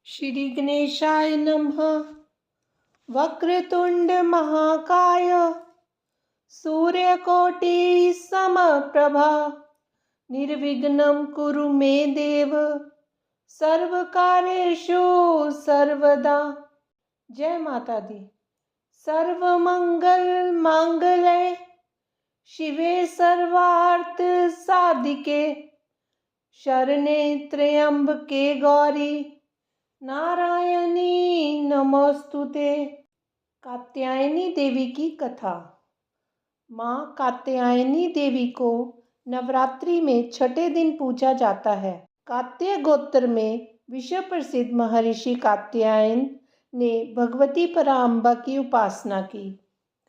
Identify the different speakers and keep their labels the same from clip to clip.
Speaker 1: श्री गणेशाय नमः। वक्रतुंड महाकाय सूर्यकोटि समप्रभा निर्विघ्नं कुरु मे देव सर्वकार्येषु सर्वदा। जय माता दी। सर्वमंगल मांगल्ये शिवे सर्वार्थ साधिके शरणे त्र्यंबके गौरी नारायणी नमोस्तुते। कात्यायनी देवी की कथा। माँ कात्यायनी देवी को नवरात्रि में छठे दिन पूजा जाता है। कात्य गोत्र में विश्व प्रसिद्ध महर्षि कात्यायन ने भगवती पराम्बा की उपासना की,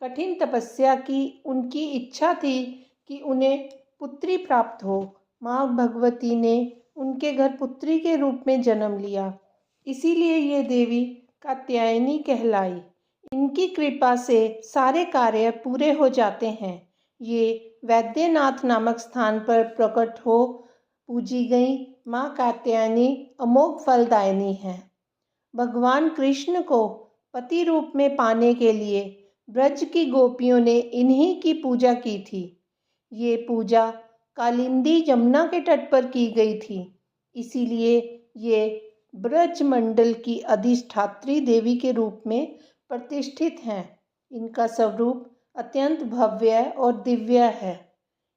Speaker 1: कठिन तपस्या की। उनकी इच्छा थी कि उन्हें पुत्री प्राप्त हो। माँ भगवती ने उनके घर पुत्री के रूप में जन्म लिया, इसीलिए ये देवी कात्यायनी कहलाई। इनकी कृपा से सारे कार्य पूरे हो जाते हैं। ये वैद्यनाथ नामक स्थान पर प्रकट हो पूजी गई माँ कात्यायनी अमोघ फलदायिनी है। भगवान कृष्ण को पति रूप में पाने के लिए ब्रज की गोपियों ने इन्हीं की पूजा की थी। ये पूजा कालिंदी यमुना के तट पर की गई थी, इसीलिए ये ब्रज मंडल की अधिष्ठात्री देवी के रूप में प्रतिष्ठित हैं। इनका स्वरूप अत्यंत भव्य और दिव्य है।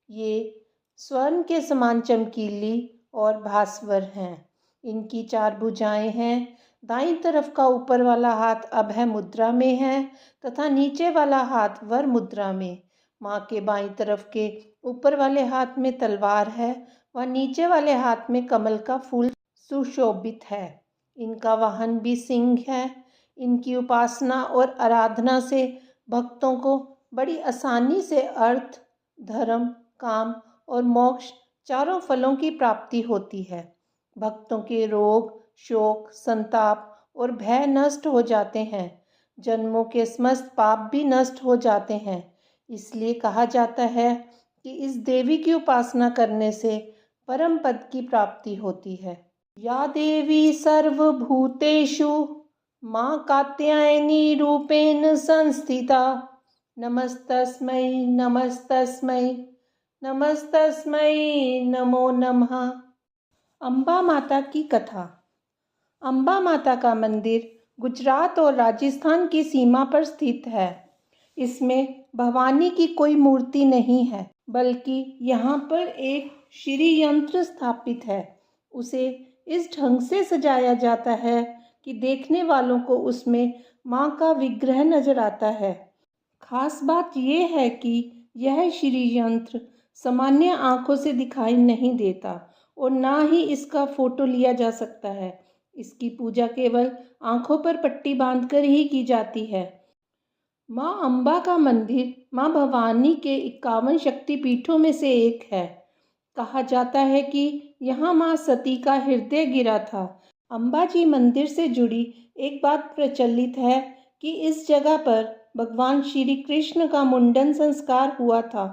Speaker 1: ये स्वर्ण के समान चमकीली और भास्वर हैं। इनकी 4 भुजाएं हैं। दाईं तरफ का ऊपर वाला हाथ अभय मुद्रा में है तथा नीचे वाला हाथ वर मुद्रा में। माँ के बाईं तरफ के ऊपर वाले हाथ में तलवार है व नीचे वाले हाथ में कमल का फूल सुशोभित है। इनका वाहन भी सिंह है। इनकी उपासना और आराधना से भक्तों को बड़ी आसानी से अर्थ, धर्म, काम और मोक्ष चारों फलों की प्राप्ति होती है। भक्तों के रोग, शोक, संताप और भय नष्ट हो जाते हैं। जन्मों के समस्त पाप भी नष्ट हो जाते हैं। इसलिए कहा जाता है कि इस देवी की उपासना करने से परम पद की प्राप्ति होती है। या देवी सर्वभूतेषु माँ कात्यायनी रूपेण संस्थिता नमस्तस्मै नमस्तस्मै नमस्तस्मै नमो नमः। अम्बा माता की कथा। अम्बा माता का मंदिर गुजरात और राजस्थान की सीमा पर स्थित है। इसमें भवानी की कोई मूर्ति नहीं है, बल्कि यहाँ पर एक श्री यंत्र स्थापित है। उसे इस ढंग से सजाया जाता है कि देखने वालों को उसमें माँ का विग्रह नजर आता है। खास बात यह है कि यह श्री यंत्र सामान्य आंखों से दिखाई नहीं देता और ना ही इसका फोटो लिया जा सकता है। इसकी पूजा केवल आंखों पर पट्टी बांधकर ही की जाती है। माँ अम्बा का मंदिर माँ भवानी के 51 शक्तिपीठों में से एक है। कहा जाता है कि यहाँ माँ सती का हृदय गिरा था। अम्बा जी मंदिर से जुड़ी एक बात प्रचलित है कि इस जगह पर भगवान श्री कृष्ण का मुंडन संस्कार हुआ था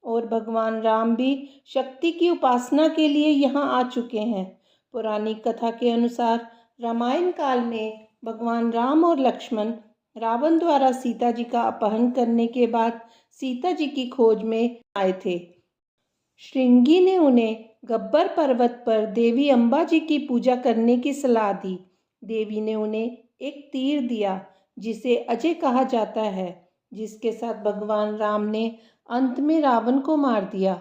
Speaker 1: और भगवान राम भी शक्ति की उपासना के लिए यहाँ आ चुके हैं। पौराणिक कथा के अनुसार रामायण काल में भगवान राम और लक्ष्मण रावण द्वारा सीता जी का अपहरण करने के बाद सीता जी की खोज में आए थे। श्रृंगी ने उन्हें गब्बर पर्वत पर देवी अम्बा जी की पूजा करने की सलाह दी। देवी ने उन्हें एक तीर दिया जिसे अजय कहा जाता है, जिसके साथ भगवान राम ने अंत में रावण को मार दिया।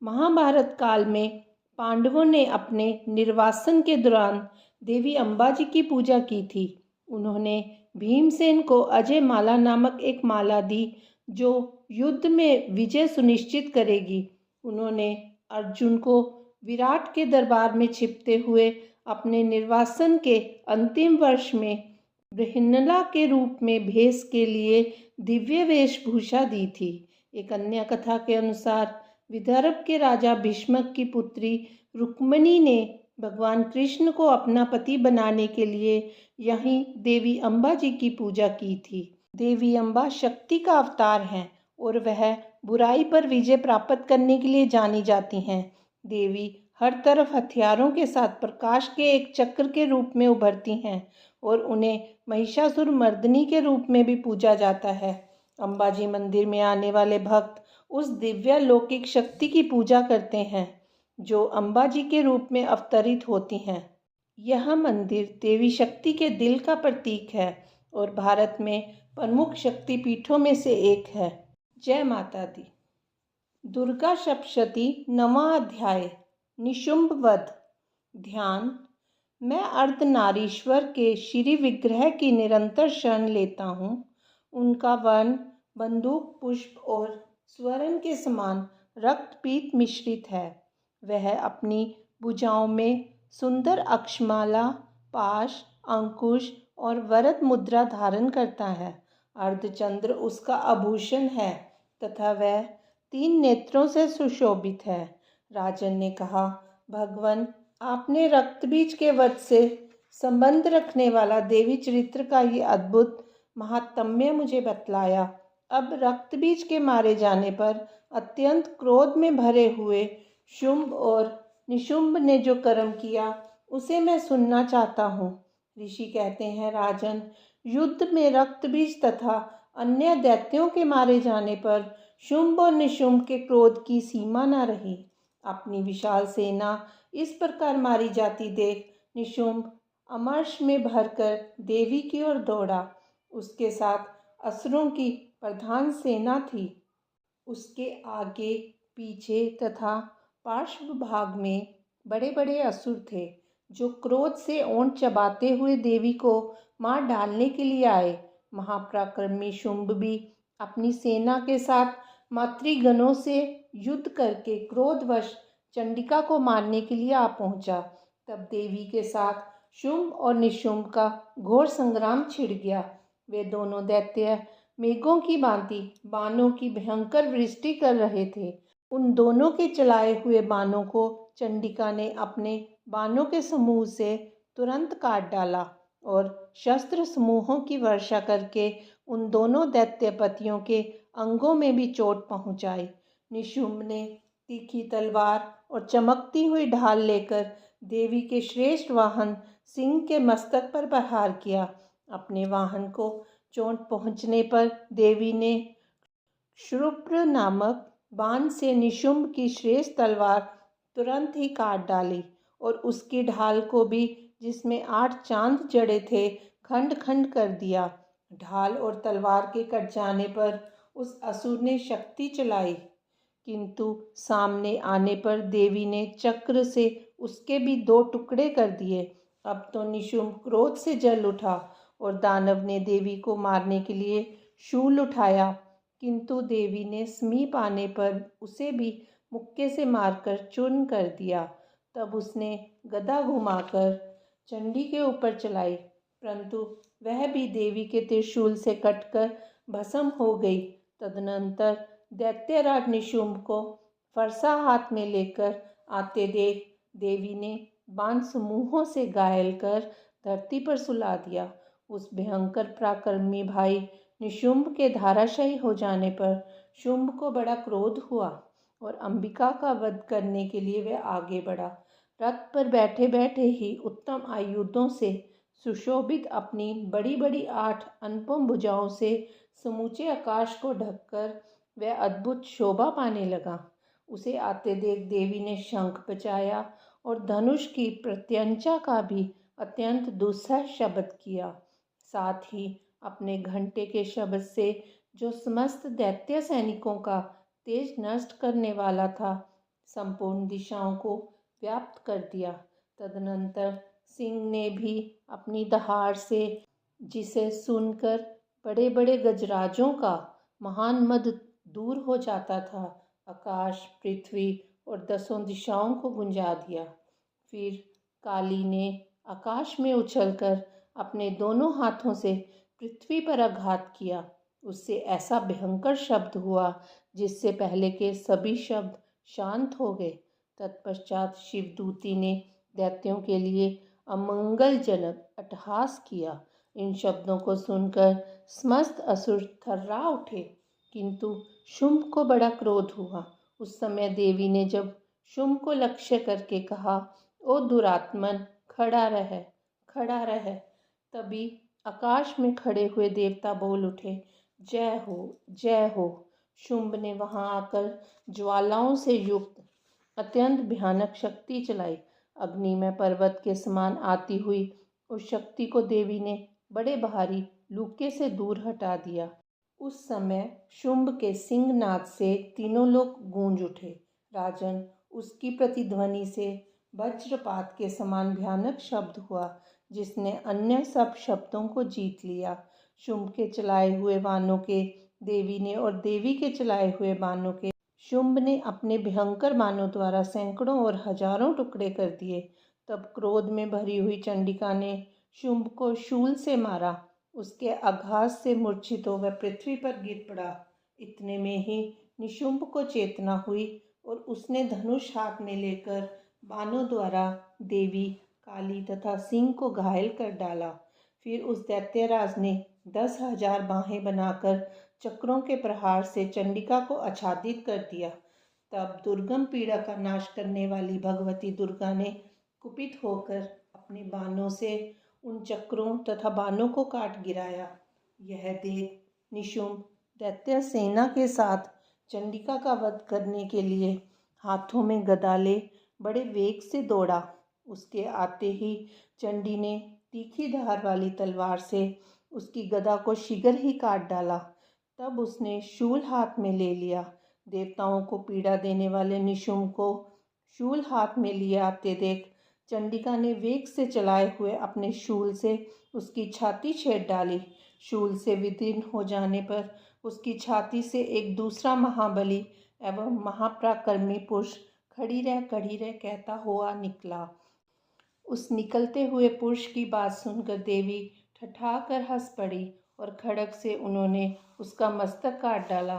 Speaker 1: महाभारत काल में पांडवों ने अपने निर्वासन के दौरान देवी अम्बा जी की पूजा की थी। उन्होंने भीमसेन को अजय माला नामक एक माला दी जो युद्ध में विजय सुनिश्चित करेगी। उन्होंने अर्जुन को विराट के दरबार में छिपते हुए अपने निर्वासन के अंतिम वर्ष में बृहन्नला के रूप में भेष के लिए दिव्य वेशभूषा दी थी। एक अन्य कथा के अनुसार विदर्भ के राजा भीष्मक की पुत्री रुक्मिणी ने भगवान कृष्ण को अपना पति बनाने के लिए यहीं देवी अम्बा जी की पूजा की थी। देवी अम्बा शक्ति का अवतार हैं और वह बुराई पर विजय प्राप्त करने के लिए जानी जाती हैं। देवी हर तरफ हथियारों के साथ प्रकाश के एक चक्र के रूप में उभरती हैं और उन्हें महिषासुर मर्दिनी के रूप में भी पूजा जाता है। अंबाजी मंदिर में आने वाले भक्त उस दिव्य लौकिक शक्ति की पूजा करते हैं जो अंबाजी के रूप में अवतरित होती हैं। यह मंदिर देवी शक्ति के दिल का प्रतीक है और भारत में प्रमुख शक्तिपीठों में से एक है। जय माता दी। दुर्गा सप्तशती 9वां अध्याय निशुंभ वध। ध्यान। मैं अर्धनारीश्वर के श्री विग्रह की निरंतर शरण लेता हूँ। उनका वर्ण बंदूक पुष्प और स्वर्ण के समान रक्तपीत मिश्रित है। वह अपनी भुजाओं में सुंदर अक्षमाला, पाश, अंकुश और वरद मुद्रा धारण करता है। अर्धचंद्र उसका आभूषण है तथा वह 3 नेत्रों से सुशोभित है। राजन ने कहा, भगवान, आपने रक्तबीज के वध से संबंध रखने वाला देवी चरित्र का ये अद्भुत महात्म्य मुझे बतलाया। अब रक्तबीज के मारे जाने पर अत्यंत क्रोध में भरे हुए शुंभ और निशुंभ ने जो कर्म किया उसे मैं सुनना चाहता हूँ। ऋषि कहते हैं, राजन, युद्ध में रक्तबीज तथा अन्य दैत्यों के मारे जाने पर शुंभ और निशुंभ के क्रोध की सीमा न रही। अपनी विशाल सेना इस प्रकार मारी जाती देख निशुंभ अमर्ष में भरकर देवी की ओर दौड़ा। उसके साथ असुरों की प्रधान सेना थी। उसके आगे पीछे तथा पार्श्व भाग में बड़े बड़े असुर थे जो क्रोध से ओंठ चबाते हुए देवी को मार डालने के लिए आए। महापराक्रमी शुंभ भी अपनी सेना के साथ मातृगणों से युद्ध करके क्रोधवश चंडिका को मारने के लिए आ पहुंचा। तब देवी के साथ शुंभ और निशुंभ का घोर संग्राम छिड़ गया। वे दोनों दैत्य मेघों की भांति बाणों की भयंकर वृष्टि कर रहे थे। उन दोनों के चलाए हुए बाणों को चंडिका ने अपने बाणों के समूह से तुरंत काट डाला और शस्त्र समूहों की वर्षा करके उन दोनों दैत्यपतियों के अंगों में भी चोट पहुंचाई। निशुंभ ने तीखी तलवार और चमकती हुई ढाल लेकर देवी के श्रेष्ठ वाहन सिंह के मस्तक पर प्रहार किया। अपने वाहन को चोट पहुंचने पर देवी ने क्षुप्र नामक बाण से निशुंभ की श्रेष्ठ तलवार तुरंत ही काट डाली और उसकी ढाल को भी, जिसमें 8 चांद जड़े थे, खंड खंड कर दिया। ढाल और तलवार के कट जाने पर उस असुर ने शक्ति चलाई, किंतु सामने आने पर देवी ने चक्र से उसके भी 2 टुकड़े कर दिए। अब तो निशुंभ क्रोध से जल उठा और दानव ने देवी को मारने के लिए शूल उठाया, किंतु देवी ने समीप आने पर उसे भी मुक्के से मारकर चूर्ण कर दिया। तब उसने गदा घुमाकर चंडी के ऊपर चलाई, परंतु वह भी देवी के त्रिशूल से कटकर भस्म हो गई। तदनंतर दैत्यराज निशुंभ को फरसा हाथ में लेकर आते देख देवी ने बाण समूहों से घायल कर धरती पर सुला दिया। उस भयंकर पराक्रमी भाई निशुंभ के धराशायी हो जाने पर शुंभ को बड़ा क्रोध हुआ और अंबिका का वध करने के लिए वह आगे बढ़ा। रथ पर बैठे बैठे ही उत्तम आयुधों से सुशोभित अपनी बड़ी बड़ी 8 अनुपम भुजाओं से समूचे आकाश को ढककर वह अद्भुत शोभा पाने लगा। उसे आते देख देवी ने शंख बजाया और धनुष की प्रत्यंचा का भी अत्यंत दुस्सह शब्द किया। साथ ही अपने घंटे के शब्द से, जो समस्त दैत्य सैनिकों का तेज नष्ट करने वाला था, संपूर्ण दिशाओं को व्याप्त कर दिया। तदनंतर सिंह ने भी अपनी दहाड़ से, जिसे सुनकर बड़े बड़े गजराजों का महान मद दूर हो जाता था, आकाश, पृथ्वी और 10 दिशाओं को गुंजा दिया। फिर काली ने आकाश में उछलकर अपने दोनों हाथों से पृथ्वी पर आघात किया। उससे ऐसा भयंकर शब्द हुआ जिससे पहले के सभी शब्द शांत हो गए। तत्पश्चात शिवदूती ने दैत्यों के लिए अमंगलजनक अट्टहास किया। इन शब्दों को सुनकर समस्त असुर थर्रा उठे, किंतु शुंभ को बड़ा क्रोध हुआ। उस समय देवी ने जब शुंभ को लक्ष्य करके कहा, ओ दुरात्मन, खड़ा रह, खड़ा रह। तभी आकाश में खड़े हुए देवता बोल उठे, जय हो, जय हो। शुंभ ने वहां आकर ज्वालाओं से युक्त अत्यंत भयानक शक्ति चलाई। अग्नि में पर्वत के समान आती हुई उस शक्ति को देवी ने बड़े भारी लूके से दूर हटा दिया। उस समय शुंभ के सिंहनाद से तीनों लोग गूंज उठे। राजन, उसकी प्रतिध्वनि से वज्रपात के समान भयानक शब्द हुआ, जिसने अन्य सब शब्दों को जीत लिया। शुंभ के चलाए हुए बाणों के देवी ने और देवी के चलाए हुए बाणों के शुंभ ने अपने भयंकर बाणों द्वारा सैकड़ों और हजारों टुकड़े कर दिए। तब क्रोध में भरी हुई चंडिका ने शुंभ को शूल से मारा। उसके आघात से मूर्छित हो वह पृथ्वी पर गिर पड़ा। इतने में ही निशुंभ को चेतना हुई और उसने धनुष हाथ में लेकर बाणों द्वारा देवी, काली तथा सिंह को घायल कर डाला। फिर उस दैत्यराज ने 10,000 बाहें बनाकर चक्रों के प्रहार से चंडिका को आच्छादित कर दिया। तब दुर्गम पीड़ा का नाश करने वाली भगवती दुर्गा ने कुपित होकर अपने बाणों से उन चक्रों तथा बाणों को काट गिराया। यह देख निशुंभ दैत्य सेना के साथ चंडिका का वध करने के लिए हाथों में गदा ले बड़े वेग से दौड़ा। उसके आते ही चंडी ने तीखी धार वाली तलवार से उसकी गदा को शीघ्र ही काट डाला। तब उसने शूल हाथ में ले लिया। देवताओं को पीड़ा देने वाले निशुंभ को शूल हाथ में लिए आते देख चंडिका ने वेग से चलाए हुए अपने शूल से उसकी छाती छेद डाली। शूल से विदीर्ण हो जाने पर उसकी छाती से एक दूसरा महाबली एवं महापराक्रमी पुरुष खड़ी रह कहता हुआ निकला। उस निकलते हुए पुरुष की बात सुनकर देवी ठठाकर हंस पड़ी और खड्ग से उन्होंने उसका मस्तक काट डाला।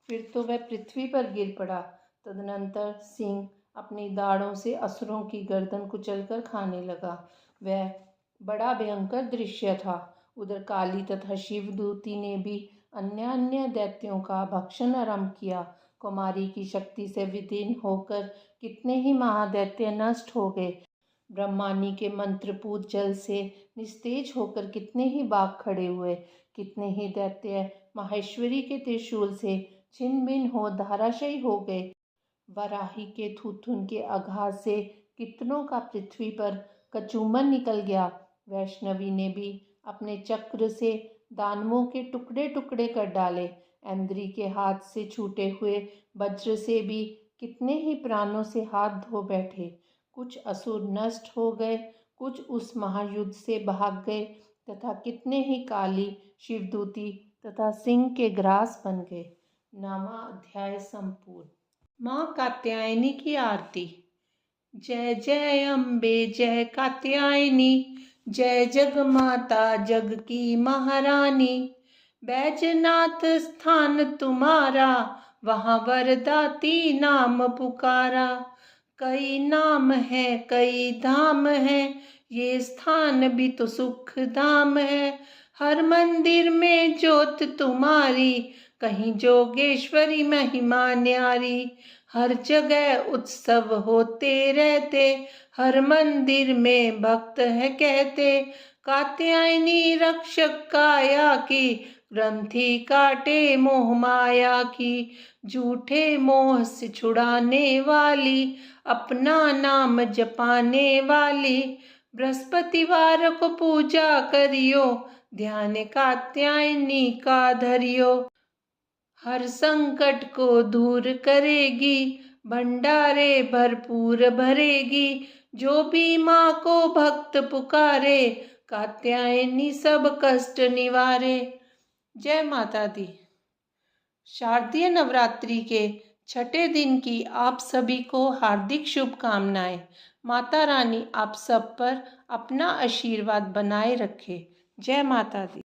Speaker 1: फिर तो वह पृथ्वी पर गिर पड़ा। तदनंतर सिंह अपनी दाढ़ों से असुरों की गर्दन कुचलकर खाने लगा। वह बड़ा भयंकर दृश्य था। उधर काली तथा शिवदूती ने भी अन्य दैत्यों का भक्षण आरंभ किया। कुमारी की शक्ति से विदीर्ण होकर कितने ही महादैत्य नष्ट हो गए। ब्रह्मानी के मंत्रपूत जल से निस्तेज होकर कितने ही बाघ खड़े हुए। कितने ही दैत्य माहेश्वरी के त्रिशूल से छिन्न भिन्न हो धराशायी हो गए। वराही के थूथुन के आघात से कितनों का पृथ्वी पर कचूमन निकल गया। वैष्णवी ने भी अपने चक्र से दानवों के टुकड़े टुकड़े कर डाले। इंद्री के हाथ से छूटे हुए वज्र से भी कितने ही प्राणों से हाथ धो बैठे। कुछ असुर नष्ट हो गए, कुछ उस महायुद्ध से भाग गए तथा कितने ही काली, शिवदूती तथा सिंह के ग्रास बन गए। 9वां अध्याय संपूर्ण। माँ कात्यायनी की आरती। जय जय अम्बे जय कात्यायनी, जय जग माता जग की महारानी। बैजनाथ स्थान तुम्हारा, वहाँ वरदाती नाम पुकारा। कई नाम है कई धाम है, ये स्थान भी तो सुख धाम है। हर मंदिर में ज्योत तुम्हारी, कहीं जोगेश्वरी महिमा न्यारी। हर जगह उत्सव होते रहते, हर मंदिर में भक्त है कहते। कात्यायनी रक्षक काया की, ग्रंथि काटे मोह माया की। झूठे मोह से छुड़ाने वाली, अपना नाम जपाने वाली। बृहस्पतिवार को पूजा करियो, ध्यान कात्यायनी का धरियो। हर संकट को दूर करेगी, भंडारे भरपूर भरेगी। जो भी माँ को भक्त पुकारे, कात्यायनी सब कष्ट निवारे। जय माता दी। शारदीय नवरात्रि के छठे दिन की आप सभी को हार्दिक शुभकामनाएं। माता रानी आप सब पर अपना आशीर्वाद बनाए रखे। जय माता दी।